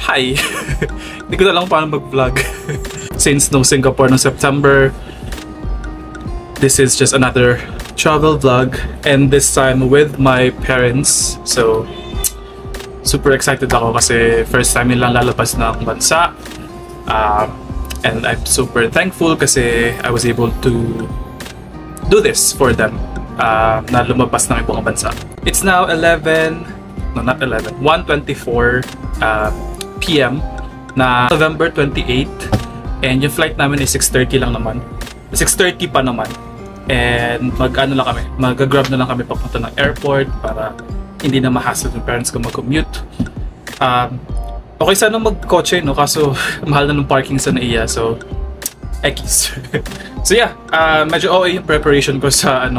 Hi! Hindi ko na lang paano mag-vlog. Since no Singapore no September, this is just another travel vlog, and this time with my parents. So, super excited ako kasi first time nilang lalabas ng bansa. And I'm super thankful kasi I was able to do this for them na lumabas ng ibang bansa. It's now 1:24 p.m. na November 28, and yung flight namin is 6:30 lang naman. 6:30 pa naman. And mag-grab na lang kami papunta ng airport para hindi na ma-hassle yung parents ko mag-commute. Okay sana mag-kotse, no? Kaso mahal na ng parking sa NAIA, so ekis. So yeah, medyo okay yung preparation ko sa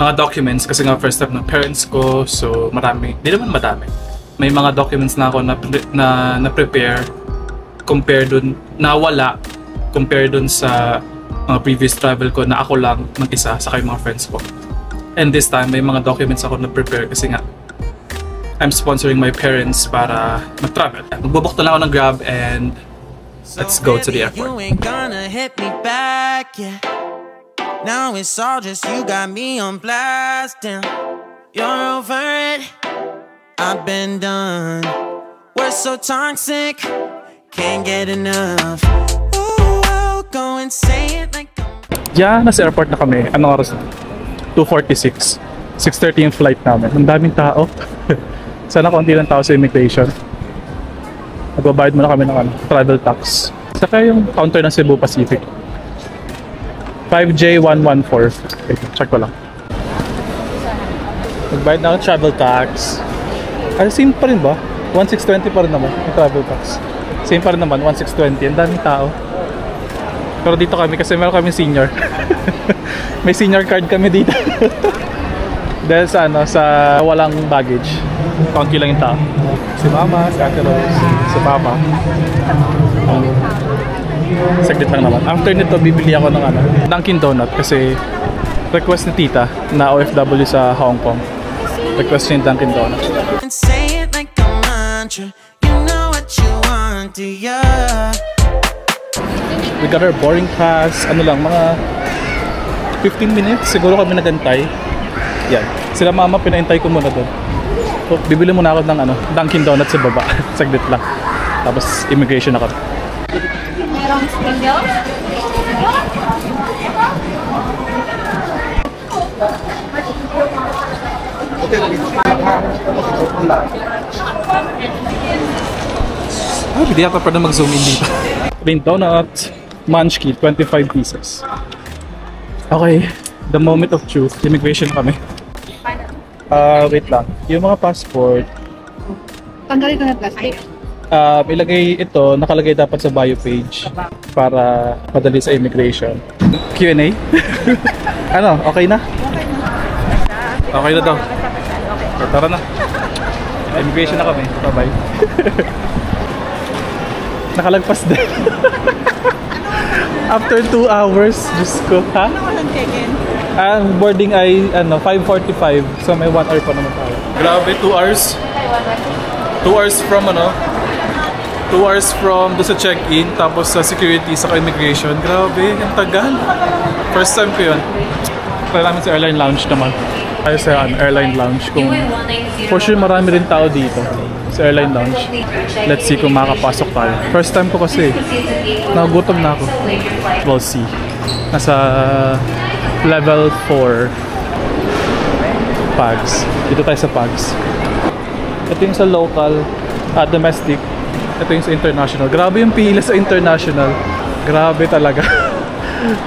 mga documents kasi nga first time ng parents ko, so marami, di naman madami. May mga documents na ako na prepare compare dun sa mga previous travel ko na ako lang mag-isa sa mga friends ko. And this time may mga documents ako na prepare kasi nga I'm sponsoring my parents para mag-travel. Magbubok na lang ako ng Grab and let's go to the airport. You ain't gonna hit me back, yeah. Now it's all just you got me on blast, damn. You're over it, I've been done. We're so toxic, can't get enough. Ooh, I'll go and say it like Yeah, nasa airport na kami. Anong oras? 2:46. 6:30 yung flight namin. Ang daming tao. Sana konti lang tao sa immigration. Nagbabayad muna kami ng travel tax. Saka yung counter ng Cebu Pacific. 5J114. Okay, check ko lang. Nagbayad na ako travel tax. Same pa rin ba? 1,620 pa rin naman yung travel tax. Same pa rin naman, 1,620. Ang daming tao. Pero dito kami kasi meron kami senior. May senior card kami dito. Dahil sa walang baggage. Konti lang yung tao. Si Mama, si Ate Rose, si Papa. Saglit lang naman. After nito, bibili ako ng Dunkin Donut kasi request ni Tita na OFW sa Hong Kong. Request niya yung Dunkin Donut. We got our boarding pass. Mga 15 minutes siguro kami nagantay. Yan. Sila Mama, pinaintay ko muna doon. So, bibili muna ako ng Dunkin Donut sa baba. Saglit lang. Tapos immigration ako. Merong spindle? Hindi yata pa na mag-zoom in dito. Plain donut, munchkin, 25 pieces. Okay, the moment of truth. Immigration kami. Wait lang. Yung mga passport. Tanggalin ko na plastic. Ilagay ito, nakalagay dapat sa bio page para madali sa immigration. Q&A? Okay na? Okay na daw. So, tara na. Immigration na kami. Bye-bye. Nakalagpas din. After 2 hours, Diyos ko. Ha? Ano walang check-in? Ang boarding ay 5:45, so may 1 hour pa naman tayo. Grabe, 2 hours. 2 hours from 2 hours from doon sa check-in, tapos sa security, sa immigration. Grabe, ang tagal. First time ko yun. Try namin sa airline lounge naman. Tayo sa airline lounge. Kung for sure marami rin tao dito sa airline lounge. Let's see kung makakapasok tayo. First time ko kasi. Nagugutom na ako. We'll see. Nasa level 4 PAGS. Dito tayo sa PAGS. Ito yung sa local, domestic. Ito yung sa international. Grabe yung pila sa international. Grabe talaga.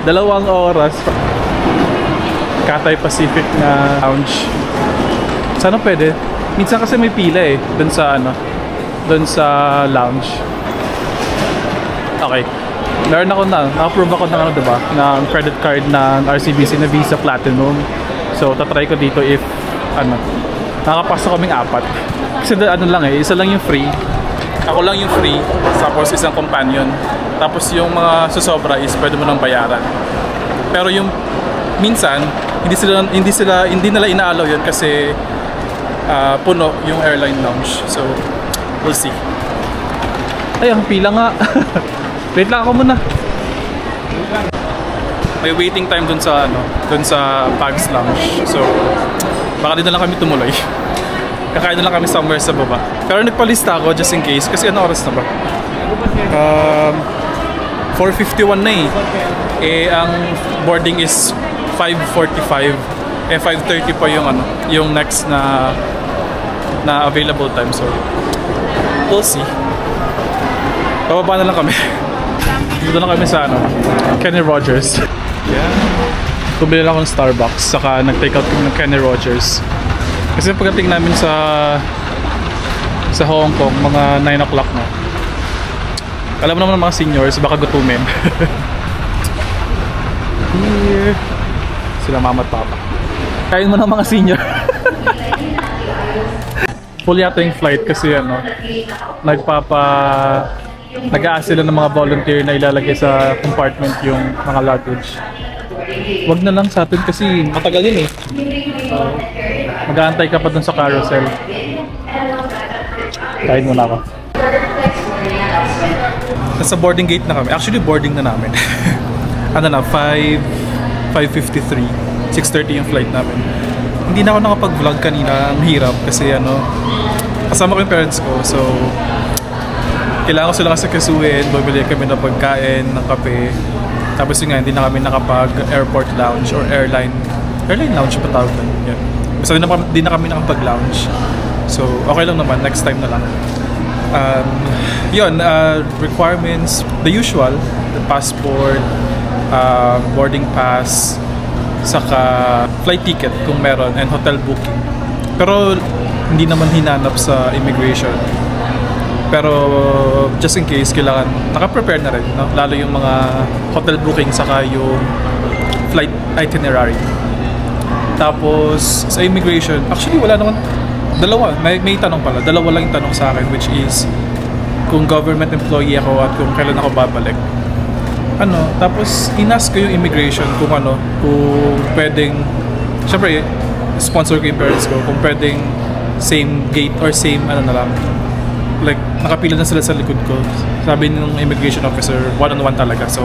2 oras. Cathay Pacific na lounge. Sana pwede. Minsan kasi may pila dun sa lounge. Okay. Meron ako na-approve ako ng diba? Ng credit card ng RCBC na Visa Platinum. So, tatry ko dito if nakakapasok kaming 4. Kasi isa lang yung free. Ako lang yung free, tapos isang companion. Tapos yung mga susobra is pwede mo nang bayaran. Pero yung minsan, hindi nila inaalaw yun kasi puno yung airline lounge. So, We'll see. Ay, ang pila nga. Wait lang ako muna. May waiting time dun sa Pags Lounge. So, baka din na lang kami tumuloy. Kakain na lang kami somewhere sa baba. Pero nagpalista ako just in case. Kasi ano oras na ba? 4:51 na eh. Eh, ang boarding is 5:45. Eh, 5:30 pa yung next na available time. So, we'll see. Pababa na lang kami. Dito na kami sa Kenny Rogers. Yeah. Tumili lang ako ng Starbucks. Saka nag-take out kami ng Kenny Rogers. Kasi pagdating namin sa Hong Kong, mga 9 o'clock na. Alam mo naman ng mga seniors, baka gutumin. Here. Sila mama at papa. Kain mo ng mga senior. Full yata yung flight kasi nag-a-ask sila ng mga volunteer na ilalagay sa compartment yung mga luggage. Wag na lang sa atin kasi matagal yun eh. Mag-aantay ka pa dun sa carousel. Kain muna ako. Nasa boarding gate na kami. Actually, boarding na namin. 5:53. 6:30 yung flight namin. Hindi na ako nakapag-vlog kanina. Ang hirap kasi kasama ko yung parents ko. So, kailangan ko sila kasi kasuhin. Bumili kami ng pagkain, ng kape. Tapos yun nga, hindi na kami nakapag-airport lounge or airline lounge pa tawag doon. Yeah. Basta hindi na kami nakapag-lounge. So, okay lang naman. Next time na lang. Requirements, the usual, the passport, boarding pass, saka flight ticket kung meron, and hotel booking. Pero hindi naman hinanap sa immigration. Pero just in case, kailangan naka-prepare na rin, no? Lalo yung mga hotel booking saka yung flight itinerary. Tapos sa immigration, actually wala naman. Dalawa, may tanong pala. Dalawa lang yung tanong sa akin, which is kung government employee ako at kung kailan ako babalik. Tapos inask ko yung immigration kung pwedeng, syempre sponsor ko yung parents ko, kung pwedeng same gate or same na lang. Like, nakapila na sila sa likod ko. Sabi ng immigration officer, one-on-one talaga. So,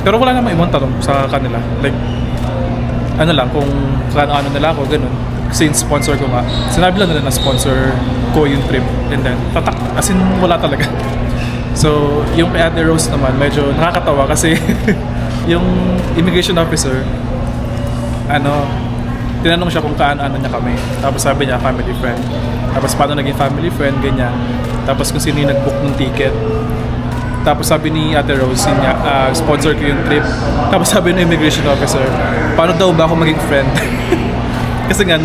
pero wala namang ibang tanong sa kanila. Like, kung ano nila ako, ganun. Kasi yung sponsor ko nga, sinabi lang nila na sponsor ko yung trip. And then, tatak, as in, wala talaga. So, yung kay Ate Rose naman, medyo nakakatawa kasi yung immigration officer, tinanong siya kung kaano niya kami. Tapos sabi niya, family friend. Tapos paano naging family friend, ganyan. Tapos kung sino yung nag-book ng ticket. Tapos sabi ni Ate Rose, sponsor ko yung trip. Tapos sabi ng immigration officer, paano daw ba ako maging friend? Kasi nga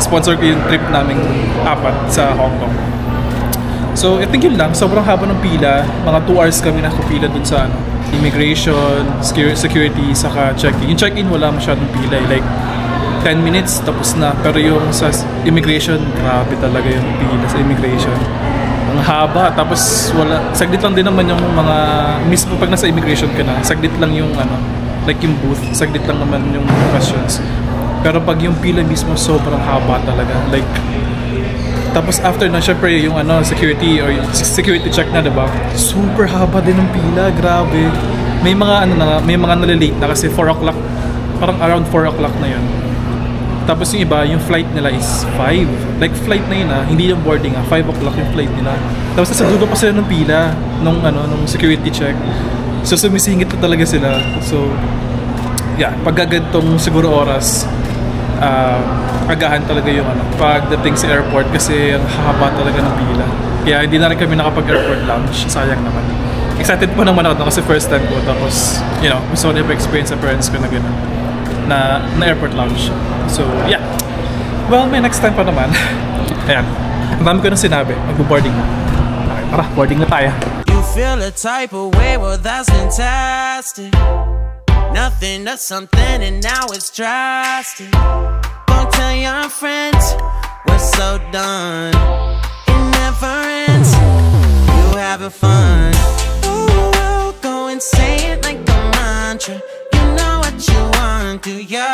sponsor ko yung trip naming 4 sa Hong Kong. So, I think yun lang. Sobrang haba ng pila. Mga 2 hours kami nakapila dun sa immigration, security, saka check-in. Yung check-in wala masyadong pila. Like, 10 minutes, tapos na. Pero yung sa immigration, grabe talaga yung pila sa immigration. Ang haba. Tapos, saglit lang din naman yung mga, mismo pag nasa immigration ka na, saglit lang yung like yung booth, saglit lang naman yung questions. Pero pag yung pila mismo, sobrang haba talaga. Like, tapos after na, syempre yung security or yung security check na, diba? Super haba din ng pila, grabe. May mga may mga nalilate na kasi 4 o'clock, parang around 4 o'clock na yun. Tapos yung iba, yung flight nila is 5. Like flight na yun hindi yung boarding 5 o'clock yung flight nila. Tapos nasa dulo pa sila ng pila nung security check. So sumisingit na talaga sila. So yeah, pagkagantong siguro oras, agahan talaga yung pagdating sa airport kasi ang haba talaga ng pila. Kaya hindi na rin kami nakapag-airport lounge. Sayang naman. Excited pa naman ako kasi first time ko. Tapos, gusto ko na experience sa parents ko na gano'n. Na airport lounge. So, yeah. Well, may next time pa naman. Ayan. Ang dami ko nang sinabi. Mag-boarding na. Okay, tara, boarding na tayo. You feel a type of way, well that's fantastic. Nothing to something and now it's drastic. Don't tell your friends we're so done. It never ends. You having fun. Ooh, go and say it like a mantra. You know what you want, do ya?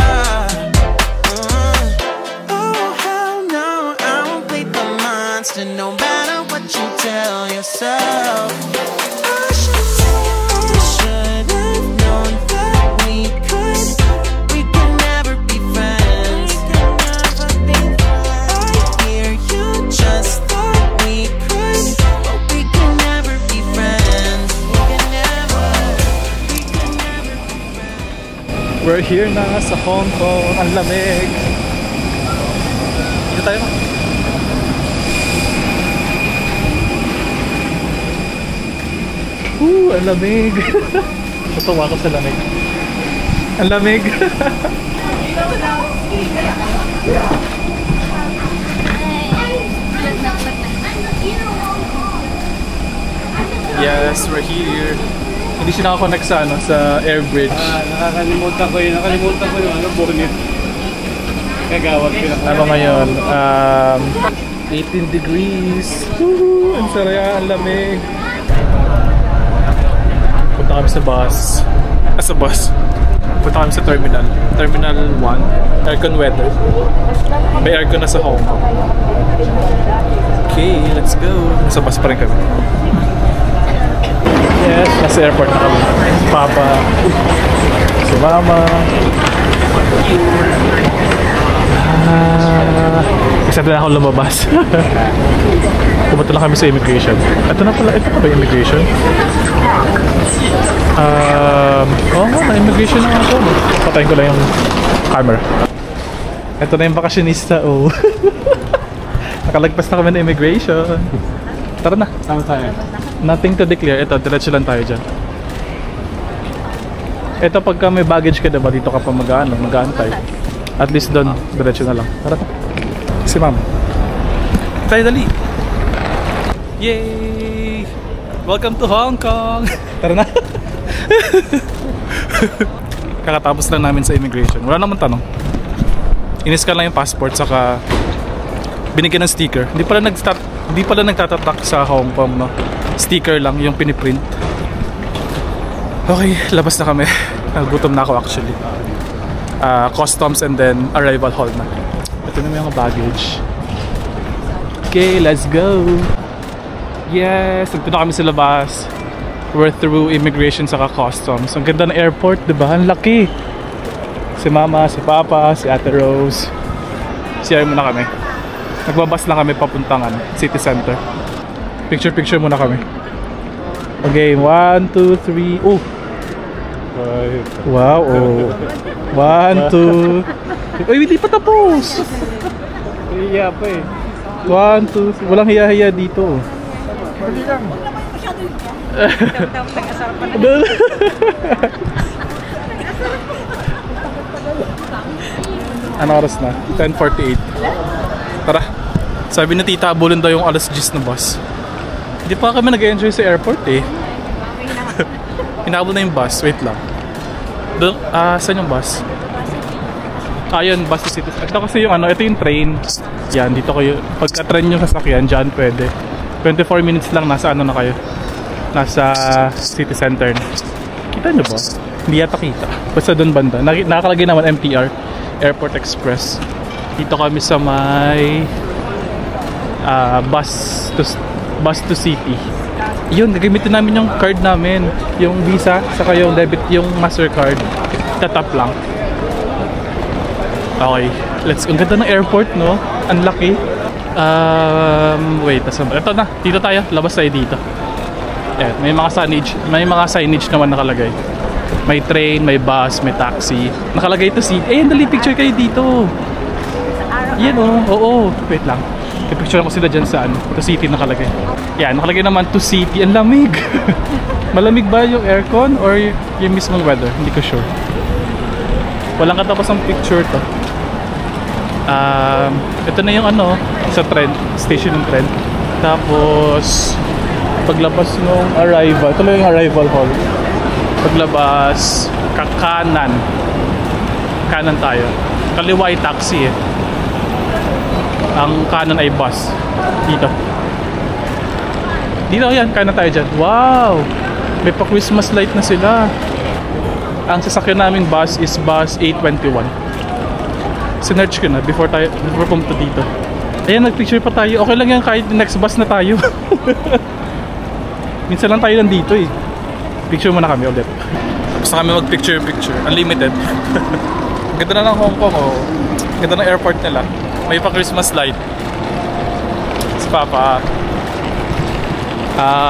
Oh hell no, I won't play the monster no matter didn't you tell yourself? I should have known that we could never be friends. I hear you just thought we could, but we can never be friends. We can never be friends. We're here na sa Hong Kong. Ang lamig. Dito tayo. Ang lamig. Natuwa ko sa lamig. Ang lamig. Yes, we're here. Hindi siya nakakonect sa, sa air bridge. Nakakalimutan ko yung bonnet. Kagawag ko na. Ano ngayon? 18 degrees. Woohoo! Ang saraya, ang lamig. Punta kami sa bus. Sa bus. Punta kami sa terminal. Terminal 1. Aircon weather. May aircon na sa Hong Kong. Okay, let's go. Sa bus pa rin kami. Yes, nasa airport na kami. Si Papa. Si Mama. Excited na akong lumabas. Pumunta lang kami sa immigration. Ito na pala, ito pa ba immigration? Oo nga, na-immigration na ako. Patayin ko lang yung camera. Ito na yung bakasyonista, oh. Nakalagpas na kami na immigration. Tara na. Saan tayo? Nothing to declare. Ito, diretso lang tayo dyan. Ito, pagka may baggage ka diba, dito ka pa mag-aantay. At least doon, diretso na lang. Tara na. Si Ma'am. Tayo dali. Yay! Welcome to Hong Kong! Tara na. Kakatapos lang namin sa immigration. Wala naman tanong. Iniscan lang yung passport, saka binigyan ng sticker. Hindi pala nagtatatak sa Hong Kong, no? Sticker lang yung piniprint. Okay, labas na kami. Nagutom na ako actually. Customs and then arrival hall na. Ito na yung mga baggage. Okay, let's go. Yes, nagpunta na kami sa labas. We're through immigration saka customs. Ang ganda ng airport, diba? Ang laki. Si Mama, si Papa, si Ate Rose. CR muna kami. Nagbabas lang kami papuntang City Center. Picture muna kami. Okay, 1, 2, 3. Oh! Wow, oh. 1, 2. Uy, hindi pa tapos! Iya pa eh. 1, 2, 3. Walang hiya-hiya dito. Pwede lang. Ano oras na? 10:48. Tara. Sabi na tita, abulin daw yung alas 10 na bus. Hindi pa kami nag-enjoy sa airport eh. Hinabol na yung bus. Wait lang. Doon, saan yung bus? Ayun, bus to City. Ito kasi yung ito yung train. Yan, dito kayo. Pagka-train yung sasakyan, dyan pwede. 24 minutes lang, nasa na kayo. Nasa City Center. Kita nyo ba? Hindi yata kita. Basta doon banda. Nakakalagay naman MTR. Airport Express. Dito kami sa may bus to city. Yun, gagamitin namin yung card namin, yung Visa, saka yung debit, yung Mastercard. Tatap lang. Okay, ang ganda ng airport, no? Ang laki. Wait, ito na, dito tayo, labas tayo dito. Ayan, may mga signage naman nakalagay. May train, may bus, may taxi. Nakalagay to seat. Eh, dali picture kayo dito. Yan oo. Wait lang. I-picture ko sila dyan sa to city nakalagay. Yan, nakalagay naman to city. Ang lamig. Malamig ba yung aircon or yung mismong weather? Hindi ko sure. Walang katapos ang picture to. Ito na yung sa train, station ng train. Tapos paglabas nung arrival, ito lang yung arrival hall. Paglabas, kanan tayo. Kaliwa ay taxi eh. Ang kanan ay bus. Dito yan, kanan tayo dyan. Wow! May pa Christmas light na sila. Ang sasakyan naming bus is bus 821. Sinerch ko na before pumunta dito. Ayan, nagpicture pa tayo. Okay lang yan kahit next bus na tayo. Minsan lang tayo nandito eh. Picture muna kami ulit. Tapos na kami mag-picture-picture. Unlimited. Ganda na ng Hong Kong oh. Ganda ng airport nila. May pa Christmas light. Si Papa.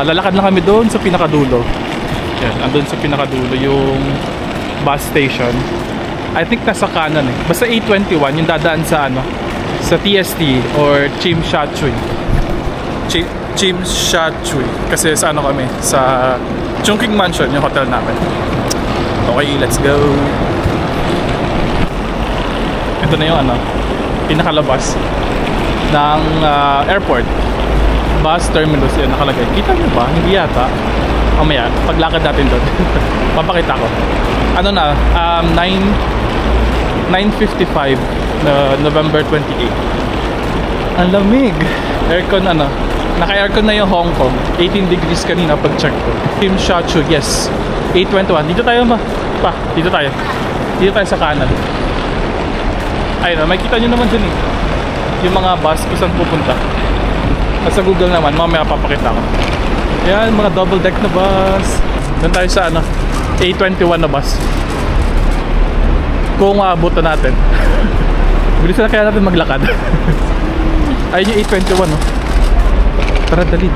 Lalakad lang kami doon sa pinakadulo. Yan, andun sa pinakadulo yung bus station. I think nasa kanan eh. Basta 821 yung dadaan sa ano, sa TST or Tsim Sha Tsui. Tsim Sha Tsui. Kasi sa ano kami, sa Chungking Mansion yung hotel namin. Okay, let's go. Ito na yung ano, pinakalabas ng airport. Bus terminus yun nakalagay. Kita nyo ba? Hindi yata. Mamaya, paglakad natin doon. Papakita ko. Ano na, 9:55 na November 28. Ang lamig. Aircon ano, naka-aircon na yung Hong Kong. 18 degrees kanina pag-check ko. Tsim Sha Tsui, yes. 8:21. Dito tayo dito tayo. Dito tayo sa kanan. Ayun, makikita nyo naman dun eh. Yung mga bus kung saan pupunta. At sa Google naman, mamaya papakita ko. Yan, mga double deck na bus. Doon tayo sa ano, 8:21 na bus. Kung aabot na natin. Bilisan na kaya natin maglakad. Ayun yung 8:21 no. Tara, dali.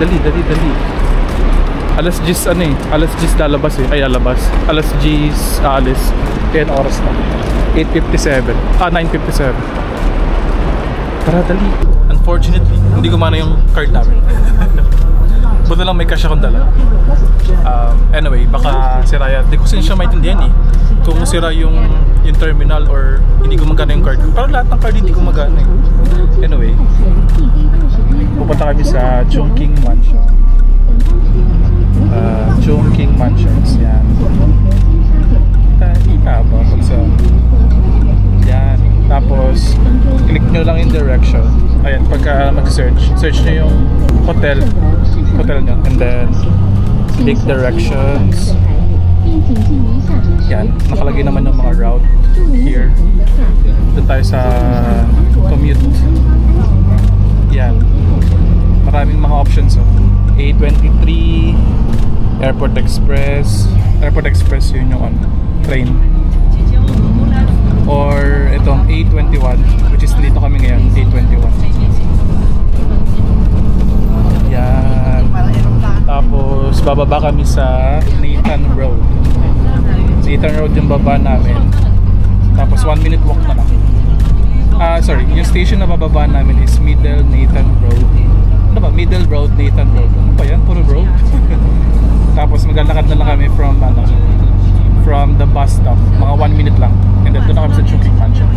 Alas 10 ano eh. Alas 10 lalabas eh. Ay, lalabas. Alas 10 alis. Kaya na oras na. 8:57. 9:57. Tara, dali. Unfortunately, hindi gumana yung card namin. Buti lang may cash akong dala. Anyway, baka sira yan. Hindi ko siya maintindihan eh. Kung sira yung terminal or hindi gumagana yung card. Pero lahat ng card hindi gumagana eh. Anyway, pupunta kami sa Chungking Mansion. Chungking Mansions. Yan. Kita ba? Pag sa... Yan. Tapos, click nyo lang yung direction. Ayan, pagka mag-search, search nyo yung hotel nyo, and then click directions. Yan, nakalagay naman yung mga route here. Doon tayo sa commute. Yan, maraming mga options oh. A23, Airport Express yun yung train. Or itong A21, which is dito kami ngayon, A21. Yan. Tapos bababa kami sa Nathan Road. Nathan Road yung baba namin. Tapos 1 minute walk na lang. Sorry, yung station na bababa namin is Middle Nathan Road. Ano ba? Middle Road, Nathan Road. Ano ba yan? Puro road. Tapos maglalakad na lang kami from the bus stop. Mga 1 minute lang. And then doon na kami sa Chungking Mansion.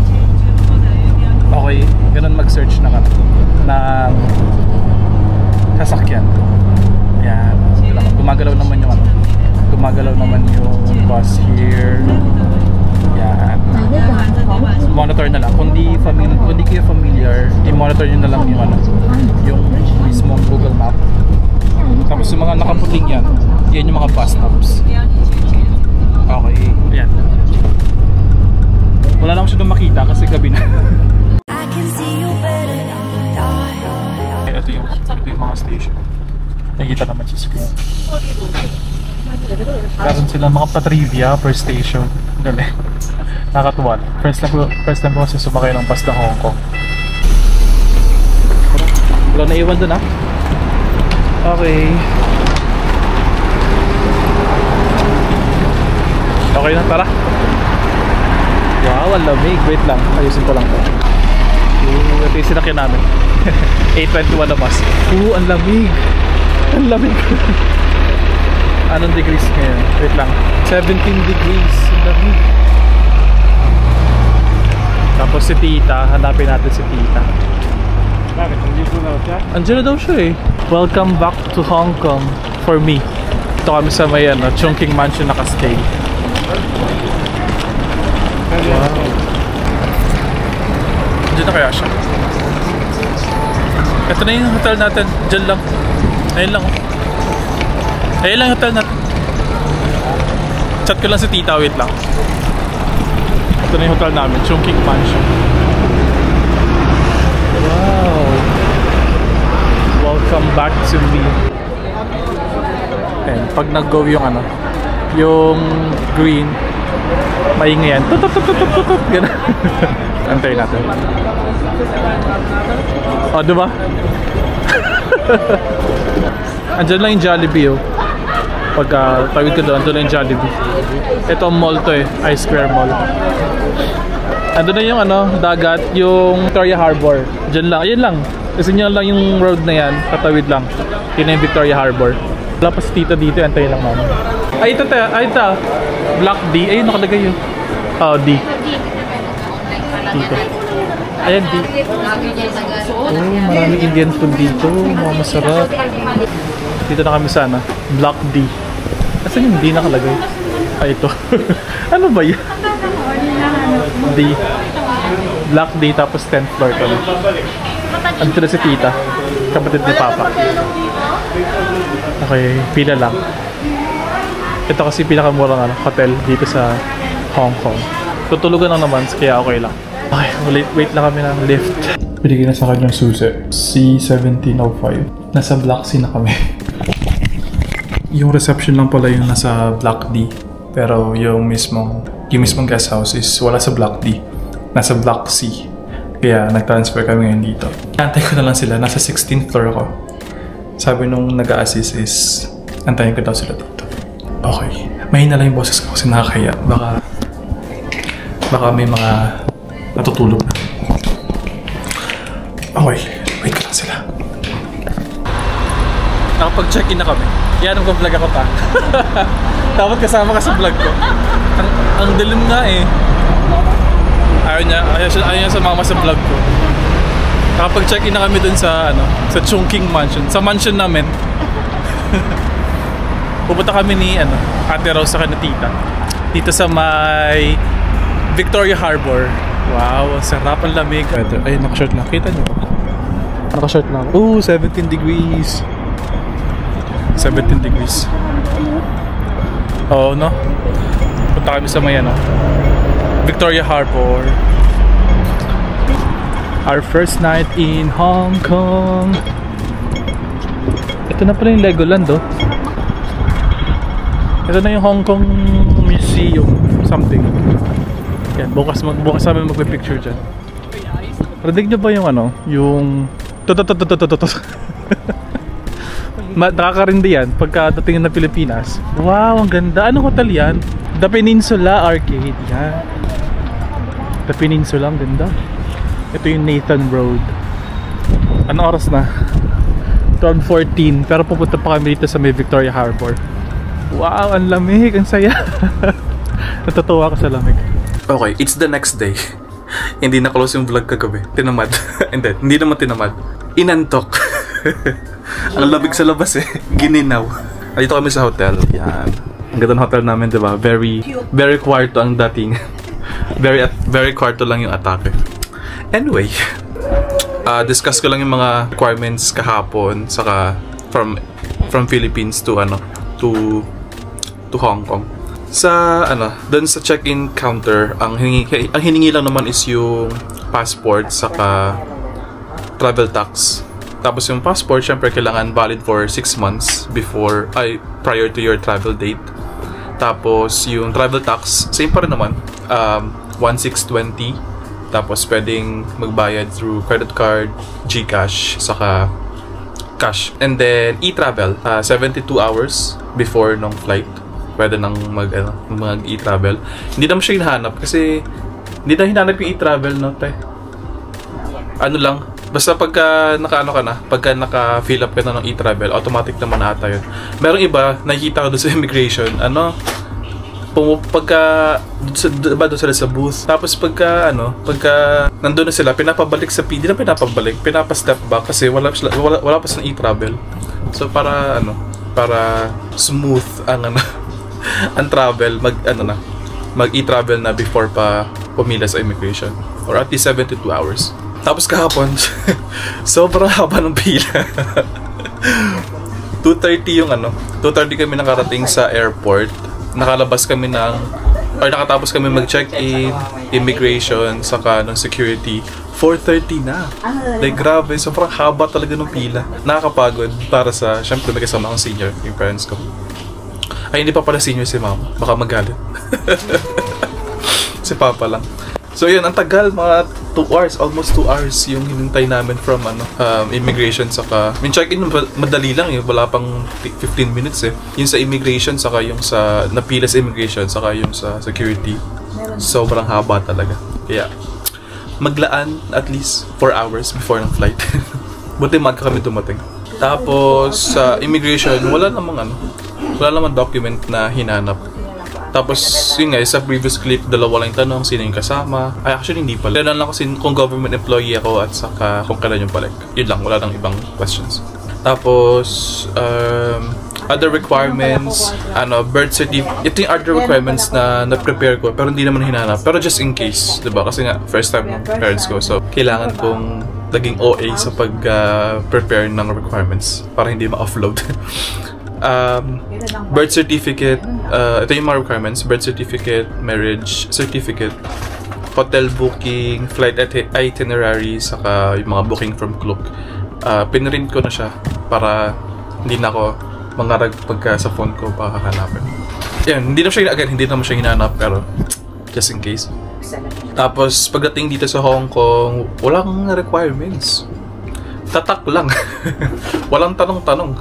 Okay, ganun mag-search na kami ng sasakyan. Yan. Gumagalaw naman yung bus here. Yan. Monitor na lang. Kung di kayo familiar, i-monitor nyo na lang yung mismong Google Map. Tapos yung mga nakaputing yan yung mga bus stops. Okay, ayan. Wala lang siya doon makita kasi gabi na. Ito yung mga station. Nakikita naman sa screen. Meron silang mga pa-trivia per station. Dali. Nakakatuwa. First time ko kasi sumakay ng bus ng Hong Kong. Wala na iwan doon Okay. Okay na, tara. Wow, ang lamig. Wait lang, ayusin ko lang to. Ito yung sinakyan namin. 8:21 na bus. Ang lamig. Ang lamig. Anong degrees ngayon? Wait lang. 17 degrees. Ang lamig. Tapos si Tita, hanapin natin si Tita. Bakit? Nandito na siya? Andiyan na daw siya eh. Welcome back to Hong Kong for me. Ito kami sa may Chungking Mansion nakastay. Wow. Diyan na kaya siya. Ito na yung hotel natin. Diyan lang. Ayun lang. Ayun lang yung hotel natin. Chat ko lang si Tita. Wait lang. Ito na yung hotel namin. Chungking Mansion. Wow. Come back to me. And pag nag-go yung ano, yung green, maingay yan. Tutup. Ganun. Antayin natin. O, diba? Andyan lang yung Jollibee, oh. Pagka tawid ko doon, andun lang yung Jollibee. Ito mall to eh, I-Square Mall. Andun na yung ano, dagat, yung Victoria Harbor. Diyan lang, ayun lang. Kasi nyo lang yung road na yan, tatawid lang. Yun na yung Victoria Harbor. Wala pa si tita dito, antayin lang naman. Ay, ito. Block D. Ayun, nakalagay yun. Oh, D. Dito. Ayan, D. Oh, maraming Indian food dito. Mga masarap. Dito na kami sana. Block D. Asan yung D nakalagay? Ay, ito. Ano ba yun? D. Block D, tapos 10th floor kami. Andito na si tita. Kapatid ni Papa. Okay, pila lang. Ito kasi pinakamurang hotel dito sa Hong Kong. Tutulugan lang naman, kaya okay lang. Okay, wait lang kami ng lift. Binigyan na sa akin yung susi. C1705. Nasa Block C na kami. Yung reception lang pala yung nasa Block D. Pero yung mismong guest house is wala sa Block D. Nasa Block C. Kaya nag-transfer kami ngayon dito. Antay ko na lang sila. Nasa 16th floor ako. Sabi nung nag-a-assist is antayin ko daw sila dito. Okay. Mahina lang yung boses ko kasi nakakaya. Baka may mga natutulog na. Okay. Wait ko lang sila. Nakapag-check-in na kami. Yan, mag-vlog ako pa. Dapat kasama ka sa vlog ko. Ang dilim nga eh. Ayaw niya sumama sa vlog ko. Nakapag-check-in na kami dun sa sa Chungking Mansion. Sa mansion namin. Pupunta kami ni Ate Rose sa na tita. Dito sa may Victoria Harbor. Wow, sarap ang lamig. Ay, naka-short lang. Kita niyo ba? Naka-short lang. Oh, 17 degrees. 17 degrees. Oo, no? Punta kami sa may Victoria Harbor. Our first night in Hong Kong. Ito na pala yung Legoland, oh. Ito na yung Hong Kong Museum something. Yan, bukas kami magpipicture dyan. Radig nyo ba yung yung nakakarindi yan pagka dating na Pilipinas. Wow, ang ganda. Anong hotel yan? The Peninsula Arcade. Yan. The Peninsula, ang ganda. Ito yung Nathan Road. Anong oras na? 12:14. Pero pupunta pa kami dito sa may Victoria Harbor. Wow, ang lamig. Ang saya. Natutuwa ko sa lamig. Okay, it's the next day. Hindi na close yung vlog kagabi. Tinamad. Hindi naman tinamad. Inantok. Ang labig sa labas eh. Gininaw. Dito kami sa hotel. Yan. Ang ganda ng hotel namin, diba? Very kwarto ang dating. Very kwarto lang yung atake. Anyway, discuss ko lang yung mga requirements kahapon saka from Philippines to to Hong Kong. Sa doon sa check-in counter, ang hiningi lang naman is yung passport saka travel tax. Tapos yung passport, syempre kailangan valid for 6 months prior to your travel date. Tapos yung travel tax, same pa rin naman, 1,620. Tapos pwedeng magbayad through credit card, GCash, saka cash. And then e-travel, 72 hours before nung flight. Pwede nang mag-e-travel. Hindi naman siya hinahanap kasi hindi na hinahanap yung e-travel, no, te. Lang, basta pagka pagka naka-fill up ka na ng e-travel, automatic naman ata yun. Merong iba, nakikita ko doon sa immigration, pagka doon sila sa booth, tapos pagka nandun na sila, pinapabalik sa hindi na pinapabalik, pinapa-step back kasi wala pa sa e-travel. So para smooth ang ang travel, mag e-travel na before pa pumila sa immigration, or at least 72 hours. Tapos kahapon, sobrang haba ng pila. 2:30 yung 2:30 kami nakarating sa airport. Nakatapos kami mag-check-in, immigration, saka ng security. 4:30 na. Like, grabe, sobrang haba talaga ng pila. Nakakapagod para sa, syempre may kasama akong senior, yung parents ko. Ay, hindi pa pala senior si mama. Baka magalit. Si papa lang. So yun, ang tagal, mga 2 hours, almost 2 hours yung hinintay namin from immigration saka, yung check-in madali lang wala pang 15 minutes yung sa immigration saka yung sa napila sa immigration saka yung sa security. Sobrang haba talaga. Kaya maglaan at least 4 hours before ng flight. Buti magka kami dumating. Tapos sa immigration, wala namang document na hinanap. Tapos, yun nga, sa previous clip, dalawa lang tanong, sino yung kasama. Ay, actually, hindi pala. Kailan lang kasi kung government employee ako at saka kung kailan yung balik. Yun lang, wala nang ibang questions. Tapos, other requirements, birth certificate. Ito yung other requirements na na-prepare ko, pero hindi naman hinanap. Pero just in case, diba? Kasi nga, first time ng parents ko. So, kailangan kong naging OA sa pag-prepare ng requirements para hindi ma-offload. Birth certificate, ito yung mga requirements: birth certificate, marriage certificate, hotel booking, flight itinerary, saka yung mga booking from Klook. Pinrint ko na siya para hindi na ako mangarag pagka sa phone ko baka hanapin. Yan, hindi naman siya hinanap, pero just in case. Tapos pagdating dito sa Hong Kong, walang requirements. Tatak lang. Walang tanong-tanong.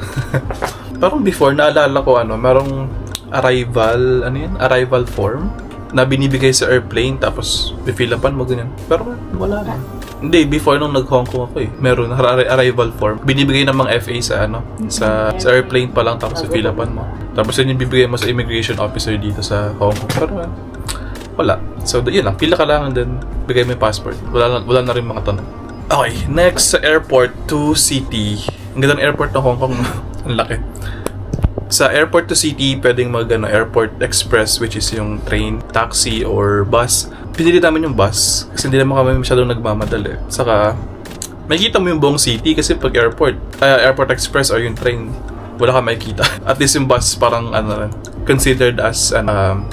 Parang before, naalala ko merong arrival form na binibigay sa airplane tapos bifilapan mo ganyan. Pero wala na. Hindi, before nung nag-Hong Kong ako meron arrival form. Binibigay ng mga FA sa airplane pa lang tapos bifilapan mo. Tapos yun yung bibigay mo sa immigration officer dito sa Hong Kong. Pero wala. So yun lang, pila ka lang and then bigay mo yung passport. Wala na rin mga tanong. Okay, next sa airport to city. Ang ganda ng airport ng Hong Kong. Ang laki. Sa airport to city, pwedeng airport express, which is yung train, taxi, or bus. Pinili namin yung bus kasi hindi naman kami masyadong nagmamadali. Saka, makikita mo yung buong city kasi pag airport express or yung train, wala ka makikita. At least yung bus parang considered as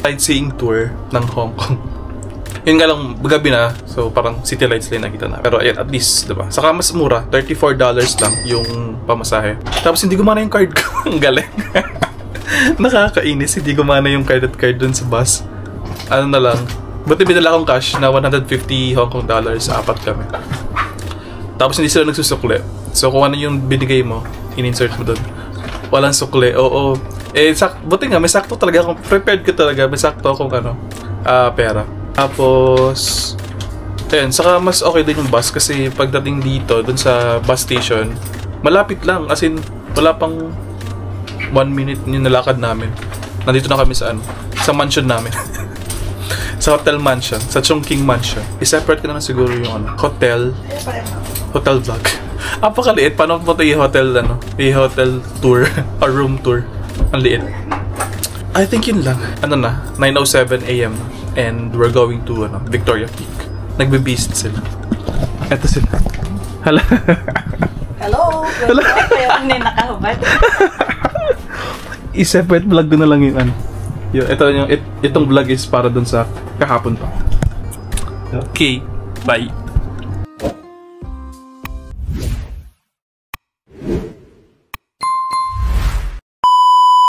sightseeing tour ng Hong Kong. Yun nga lang, gabi na, so parang city lights lang nakita na. Pero ayan, at least, diba? Saka mas mura, $34 lang yung pamasahe. Tapos hindi gumana yung card ko. Ang galing. Nakakainis, hindi gumana yung card dun sa bus. Ano na lang, buti binala akong cash na 150 Hong Kong dollars, 4 kami. Tapos hindi sila nagsusukli. So kung ano yung binigay mo, in-insert mo dun. Walang sukli, oo. Buti nga, may sakto talaga akong, prepared ko talaga, may sakto akong pera. Tapos, ayun, saka mas okay din yung bus kasi pagdating dito, dun sa bus station, malapit lang, as in, wala pang 1 minute yung nalakad namin. Nandito na kami sa mansion namin. Sa hotel mansion, sa Chongqing mansion. I-separate ko na lang siguro yung hotel vlog. Apakaliit, paano punta yung hotel, yung tour, or room tour. Ang liit. I think yun lang. 9:07 AM and we're going to Victoria Peak. Nagbe-beast sila. Eto sila. Hala. Hello. Hello. Kaya hindi nakahubad. I-separate vlog doon na lang yung itong vlog is para doon sa kahapon pa. Okay, bye.